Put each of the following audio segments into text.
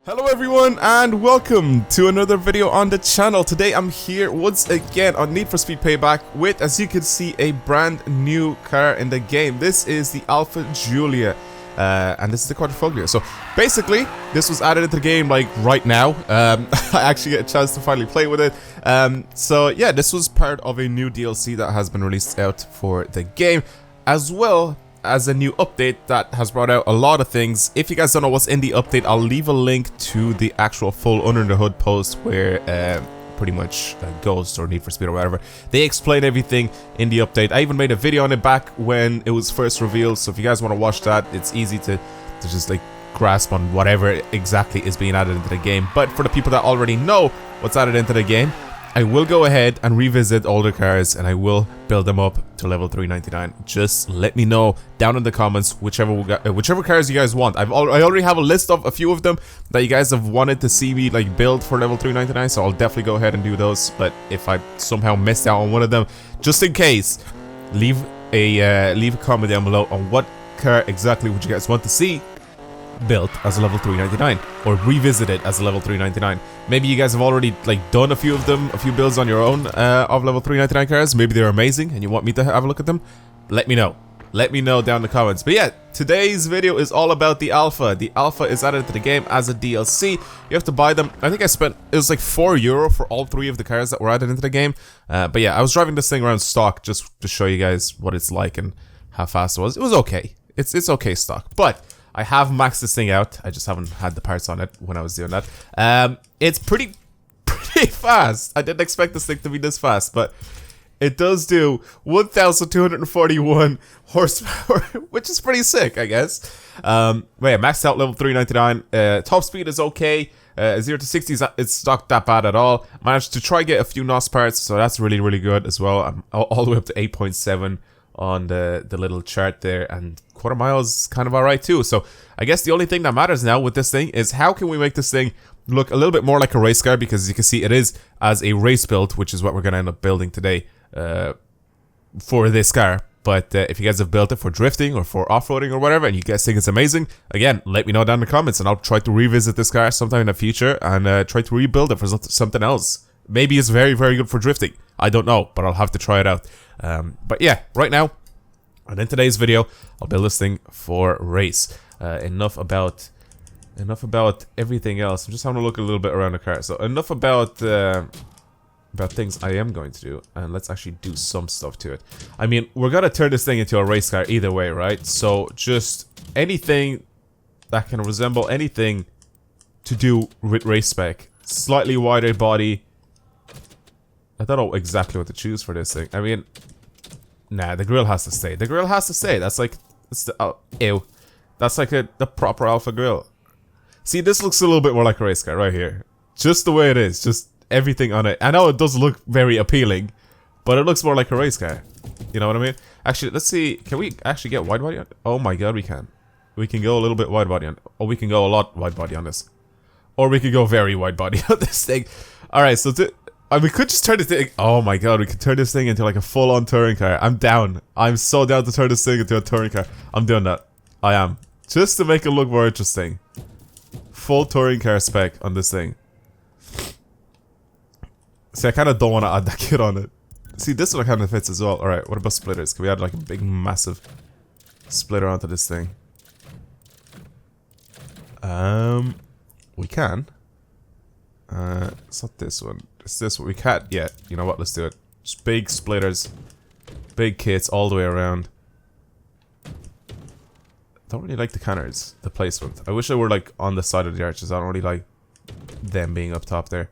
Hello everyone and welcome to another video on the channel. Today I'm here once again on Need for Speed Payback with, as you can see, a brand new car in the game. This is the ALFA Giulia and this is the Quadrifoglio. So basically this was added into the game like right now. I actually get a chance to finally play with it. So yeah, this was part of a new DLC that has been released out for the game, as well as a new update that has brought out a lot of things. If you guys don't know what's in the update, I'll leave a link to the actual full Under the Hood post where pretty much Ghost or Need for Speed or whatever, they explain everything in the update. I even made a video on it back when it was first revealed, so if you guys want to watch that, it's easy to just like grasp on whatever exactly is being added into the game. But for the people that already know what's added into the game, I will go ahead and revisit older cars and I will build them up to level 399. Just let me know down in the comments whichever cars you guys want. I already have a list of a few of them that you guys have wanted to see me like build for level 399, so I'll definitely go ahead and do those. But if I somehow missed out on one of them, just in case, leave a comment down below on what car exactly would you guys want to see built as a level 399 or revisited as a level 399. Maybe you guys have already like done a few of them, a few builds on your own of level 399 cars. Maybe they're amazing and you want me to have a look at them. Let me know down in the comments. But yeah, today's video is all about the ALFA. The ALFA is added to the game as a DLC. You have to buy them. I think it was like €4 for all 3 of the cars that were added into the game. But yeah, I was driving this thing around stock just to show you guys what it's like and how fast it was. It was okay. It's okay stock, but I have maxed this thing out. I just haven't had the parts on it when I was doing that. It's pretty fast. I didn't expect this thing to be this fast, but it does do 1,241 horsepower, which is pretty sick, I guess. But yeah, maxed out level 399. Top speed is okay. 0 to 60 it's not that bad at all. Managed to try get a few NOS parts, so that's really, really good as well. I'm all the way up to 8.7 on the little chart there, and quarter mile is kind of alright too. So I guess the only thing that matters now with this thing is how can we make this thing look a little bit more like a race car, because as you can see it is as a race build, which is what we're going to end up building today for this car. But if you guys have built it for drifting or for off-roading or whatever and you guys think it's amazing, again, let me know down in the comments and I'll try to revisit this car sometime in the future and try to rebuild it for something else. Maybe it's very, very good for drifting. I don't know, but I'll have to try it out. But yeah, right now, and in today's video, I'll build this thing for race. Enough about everything else. I'm just having a look a little bit around the car. So enough about things I am going to do, and let's actually do some stuff to it. I mean, we're gonna turn this thing into a race car either way, right? So just anything that can resemble anything to do with race spec. Slightly wider body. I don't know exactly what to choose for this thing. I mean, nah, the grill has to stay. The grill has to stay. That's like, it's the, ew. That's like the proper ALFA grill. See, this looks a little bit more like a race car right here. Just the way it is. Just everything on it. I know it does look very appealing, but it looks more like a race car. You know what I mean? Actually, let's see. Can we actually get wide body on it? Oh my god, we can. We can go a little bit wide body on it. Or we can go a lot wide body on this. Or we could go very wide body on this thing. Alright, so we could just turn this thing. Oh my god, we could turn this thing into like a full-on touring car. I'm down. I'm so down to turn this thing into a touring car. I'm doing that. I am. Just to make it look more interesting. Full touring car spec on this thing. See, I kind of don't want to add that kit on it. See, this one kind of fits as well. Alright, what about splitters? Can we add like a big, massive splitter onto this thing? We can. It's not this one. It's this one. We can't yet. You know what? Let's do it. Just big splitters. Big kits all the way around. Don't really like the canards. The placement. I wish they were like on the side of the arches. I don't really like them being up top there.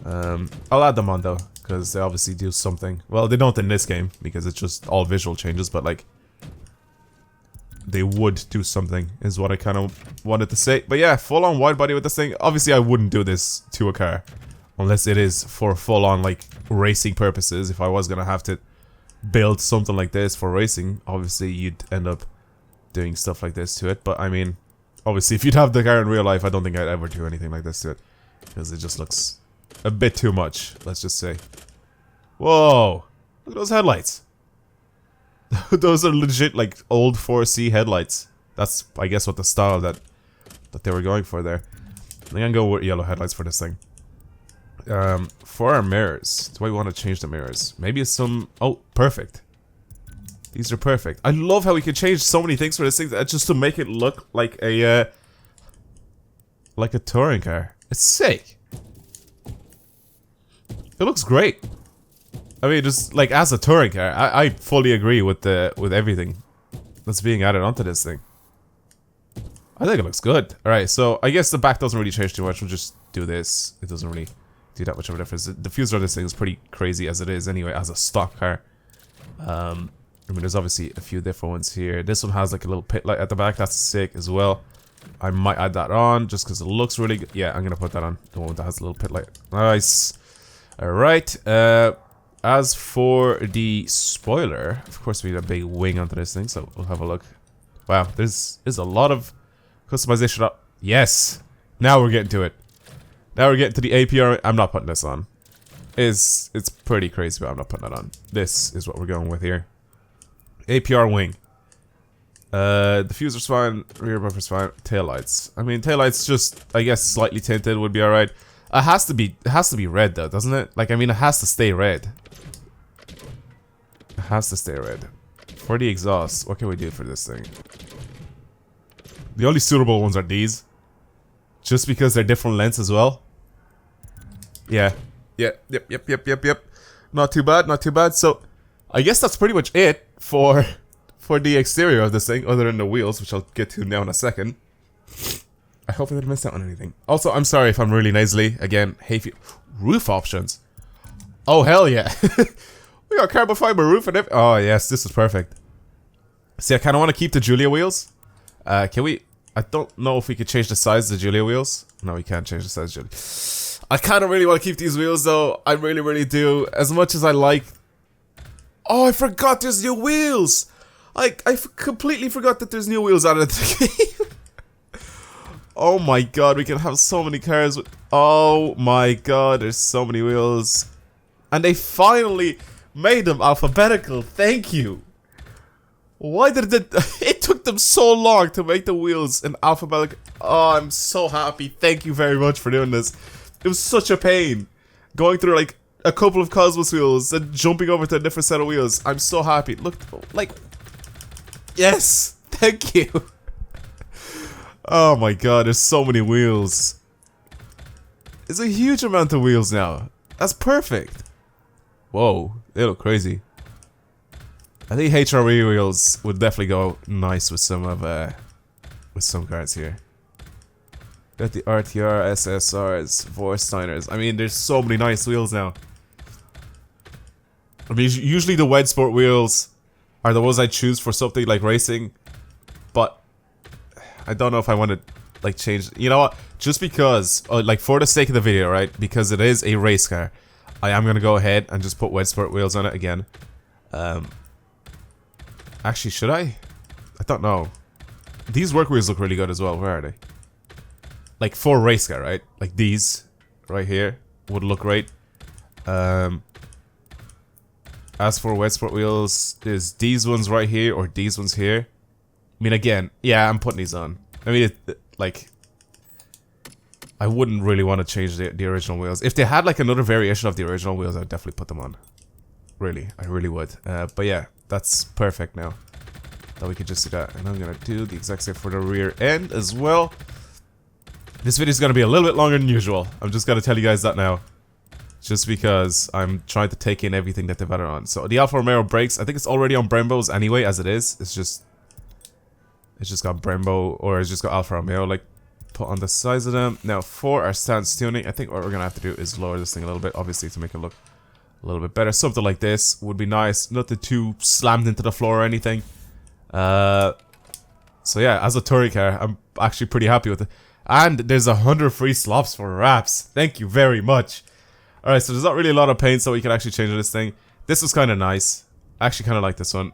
I'll add them on though, because they obviously do something. Well, they don't in this game, because it's just all visual changes, but like they would do something, is what I kind of wanted to say. But yeah, full-on wide body with this thing. Obviously, I wouldn't do this to a car, unless it is for full-on, like, racing purposes. If I was gonna have to build something like this for racing, obviously, you'd end up doing stuff like this to it. But, I mean, obviously, if you'd have the car in real life, I don't think I'd ever do anything like this to it. Because it just looks a bit too much, let's just say. Whoa! Look at those headlights! Those are legit, like, old 4C headlights. That's, I guess, what the style that they were going for there. I'm gonna go with yellow headlights for this thing. For our mirrors, do I want to change the mirrors? Maybe it's some... Oh, perfect. These are perfect. I love how we can change so many things for this thing just to make it look like a touring car. It's sick. It looks great. I mean, just like as a touring car, I fully agree with everything that's being added onto this thing. I think it looks good. Alright, so I guess the back doesn't really change too much. We'll just do this. It doesn't really do that much of a difference. The diffuser on this thing is pretty crazy as it is anyway, as a stock car. I mean, there's obviously a few different ones here. This one has like a little pit light at the back. That's sick as well. I might add that on just because it looks really good. Yeah, I'm going to put that on. The one that has a little pit light. Nice. Alright. As for the spoiler, of course we need a big wing onto this thing, so we'll have a look. Wow, there's a lot of customization up. Yes! Now we're getting to it. Now we're getting to the APR. I'm not putting this on. It's pretty crazy, but I'm not putting that on. This is what we're going with here. APR wing. Diffuser's fine, rear bumper's fine, taillights. I mean, taillights just, I guess, slightly tinted would be alright. It has to be red though, doesn't it? Like, I mean, it has to stay red. It has to stay red. For the exhaust, what can we do for this thing? The only suitable ones are these. Just because they're different lengths as well. Yeah. Yep. Not too bad, not too bad. So, I guess that's pretty much it for the exterior of this thing, other than the wheels, which I'll get to now in a second. I hope I didn't miss out on anything. Also, I'm sorry if I'm really nasally. Again, roof options. Oh, hell yeah. We got carbon fiber roof and everything. Oh, yes, this is perfect. See, I kind of want to keep the Giulia wheels. Can we... I don't know if we could change the size of the Giulia wheels. No, we can't change the size of Giulia. I kind of really want to keep these wheels, though. I really, really do. As much as I like... Oh, I forgot there's new wheels! I completely forgot that there's new wheels added to the game. Oh my god, we can have so many cars with... Oh my god, there's so many wheels. And they finally made them alphabetical. Thank you. Why did it took them so long to make the wheels in alphabetical? Oh, I'm so happy. Thank you very much for doing this. It was such a pain going through like a couple of Cosmos wheels and jumping over to a different set of wheels. I'm so happy. Look, like, yes, thank you. Oh my god, there's so many wheels. It's a huge amount of wheels now. That's perfect. Whoa, they look crazy. I think HRE wheels would definitely go nice with some cards here. Got the RTR, SSRs, Vorsteiners. I mean, there's so many nice wheels now. I mean, usually the Wed Sport wheels are the ones I choose for something like racing, but I don't know if I want to like change. You know what? Just because, like, for the sake of the video, right? Because it is a race car, I am gonna go ahead and just put Wed Sport wheels on it again. Actually, should I? I don't know. These work wheels look really good as well. Where are they? Like for race car, right? Like these right here would look great. As for Wed Sport wheels, there's these ones right here or these ones here. I mean, again, yeah, I'm putting these on. I mean, like, I wouldn't really want to change the original wheels. If they had like another variation of the original wheels, I'd definitely put them on. Really, I really would. But yeah, that's perfect now. That we could just do that. And I'm gonna do the exact same for the rear end as well. This video is gonna be a little bit longer than usual. I'm just gonna tell you guys that now. Just because I'm trying to take in everything that they've added on. So the Alfa Romeo brakes, I think it's already on Brembos anyway, as it is. It's just got Brembo, or it's just got Alfa Romeo, like, put on the sides of them. Now, for our stance tuning, I think what we're gonna have to do is lower this thing a little bit, obviously, to make it look a little bit better. Something like this would be nice. Nothing too slammed into the floor or anything. So yeah, as a touring car, I'm actually pretty happy with it. And there's 100 free slops for wraps. Thank you very much. Alright, so there's not really a lot of paint, so we can actually change this thing. This was kind of nice. I actually kind of like this one.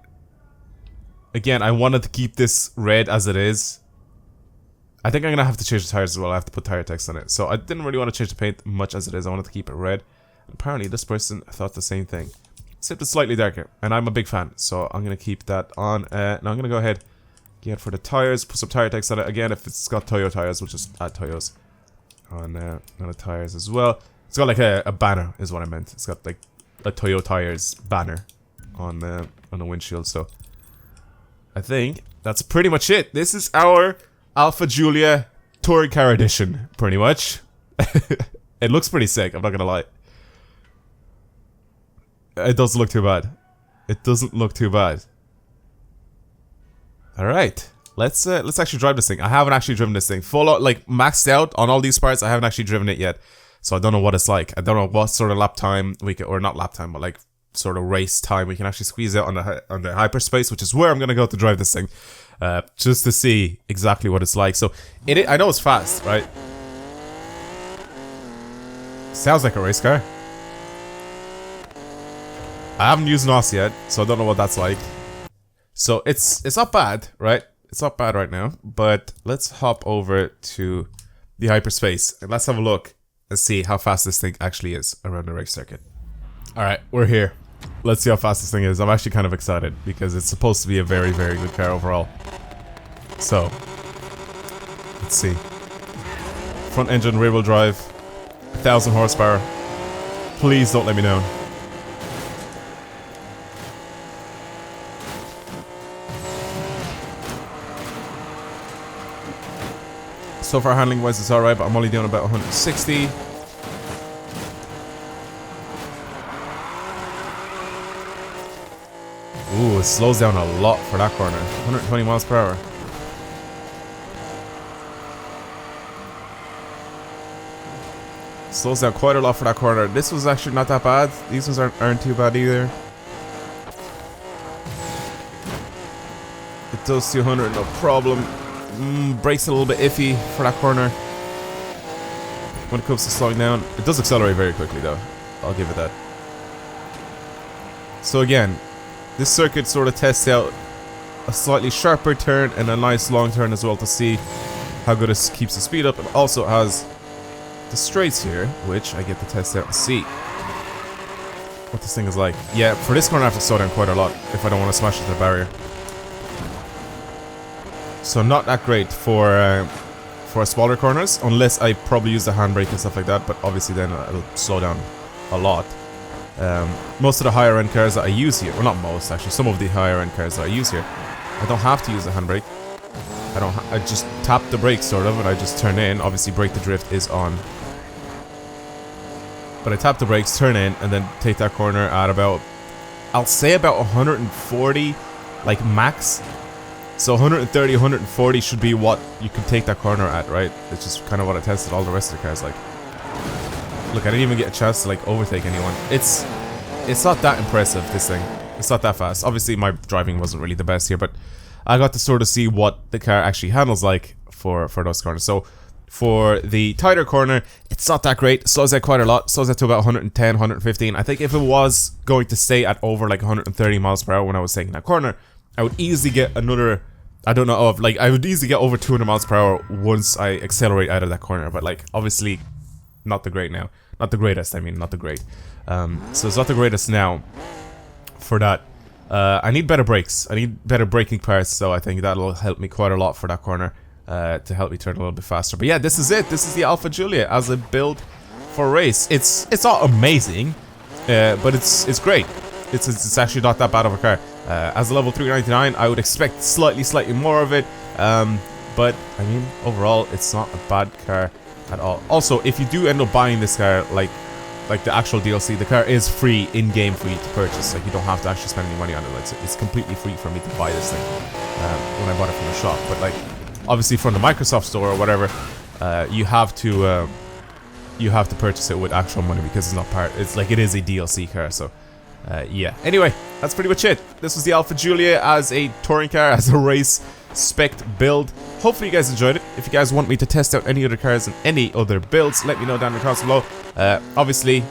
Again, I wanted to keep this red as it is. I think I'm going to have to change the tires as well. I have to put tire text on it. So I didn't really want to change the paint much as it is. I wanted to keep it red. And apparently this person thought the same thing. Except it's slightly darker. And I'm a big fan. So I'm going to keep that on. Now I'm going to go ahead, get for the tires, put some tire text on it. Again, if it's got Toyo tires, we'll just add Toyos. on the tires as well. It's got like a banner, is what I meant. It's got like a Toyo Tires banner on the windshield. So I think that's pretty much it. This is our Alfa Giulia touring car edition, pretty much. It looks pretty sick. I'm not gonna lie. It doesn't look too bad. It doesn't look too bad. All right. Let's actually drive this thing. I haven't actually driven this thing full out, like maxed out on all these parts. I haven't actually driven it yet, so I don't know what it's like. I don't know what sort of lap time we can, or not lap time, but like sort of race time we can actually squeeze out on the hyperspace, which is where I'm gonna go to drive this thing, just to see exactly what it's like. So I know it's fast, right? Sounds like a race car. I haven't used NOS yet, so I don't know what that's like. So it's not bad, right? It's not bad right now, but let's hop over to the hyperspace and let's have a look and see how fast this thing actually is around the race circuit. Alright, we're here. Let's see how fast this thing is. I'm actually kind of excited because it's supposed to be a very, very good car overall. So, let's see. Front engine, rear wheel drive, 1,000 horsepower. Please don't let me down. So far handling wise it's alright, but I'm only doing about 160. Ooh, it slows down a lot for that corner. 120 miles per hour. Slows down quite a lot for that corner. This was actually not that bad. These ones aren't too bad either. It does 200, no problem. Brakes a little bit iffy for that corner when it comes to slowing down. It does accelerate very quickly though, I'll give it that. So again, this circuit sort of tests out a slightly sharper turn and a nice long turn as well to see how good it keeps the speed up. It also has the straights here, which I get to test out and see what this thing is like. Yeah, for this corner I have to slow down quite a lot if I don't want to smash into the barrier. So not that great for smaller corners, unless I probably use the handbrake and stuff like that, but obviously then it'll slow down a lot. Most of the higher end cars that I use here, well not most actually, some of the higher end cars that I use here, I don't have to use the handbrake. I just tap the brakes sort of, and I just turn in. Obviously brake to drift is on. But I tap the brakes, turn in, and then take that corner at about, I'll say about 140, like max. So 130, 140 should be what you can take that corner at, right? It's just kind of what I tested all the rest of the cars like. Look, I didn't even get a chance to like overtake anyone. It's not that impressive, this thing. It's not that fast. Obviously my driving wasn't really the best here, but I got to sort of see what the car actually handles like for those corners. So for the tighter corner, it's not that great. It slows out quite a lot. Slows out to about 110, 115. I think if it was going to stay at over like 130 miles per hour when I was taking that corner, I would easily get another, I don't know, I would easily get over 200 miles per hour once I accelerate out of that corner. But like, obviously, not the great now. Not the greatest, I mean, not the great. So it's not the greatest now for that. I need better brakes. I need better braking parts, so I think that'll help me quite a lot for that corner to help me turn a little bit faster. But yeah, this is it. This is the Alfa Giulia as a build for race. It's not amazing, but it's great. It's actually not that bad of a car. As a level 399, I would expect slightly more of it. But I mean, overall, it's not a bad car at all. Also, if you do end up buying this car, like the actual DLC, the car is free in-game for you to purchase. Like, you don't have to actually spend any money on it. It's completely free for me to buy this thing when I bought it from the shop. But like, obviously from the Microsoft store or whatever, you have to purchase it with actual money because it's not part. It's like, it is a DLC car. So yeah. Anyway, that's pretty much it. This was the Alfa Giulia as a touring car, as a race spec build. Hopefully you guys enjoyed it. If you guys want me to test out any other cars and any other builds, let me know down in the comments below. Obviously,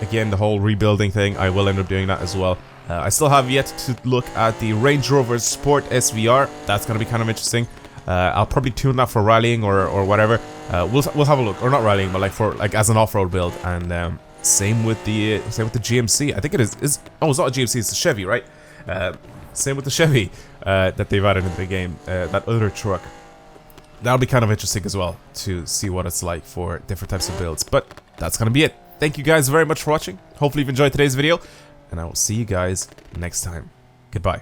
again, the whole rebuilding thing, I will end up doing that as well. I still have yet to look at the Range Rover Sport SVR. That's going to be kind of interesting. I'll probably tune that for rallying or whatever. We'll have a look, or not rallying, but like for as an off-road build. And same with the GMC. I think it is. Oh, it's not a GMC. It's a Chevy, right? Same with the Chevy that they've added into the game. That other truck. that'll be kind of interesting as well to see what it's like for different types of builds. But that's gonna be it. Thank you guys very much for watching. Hopefully you've enjoyed today's video, and I will see you guys next time. Goodbye.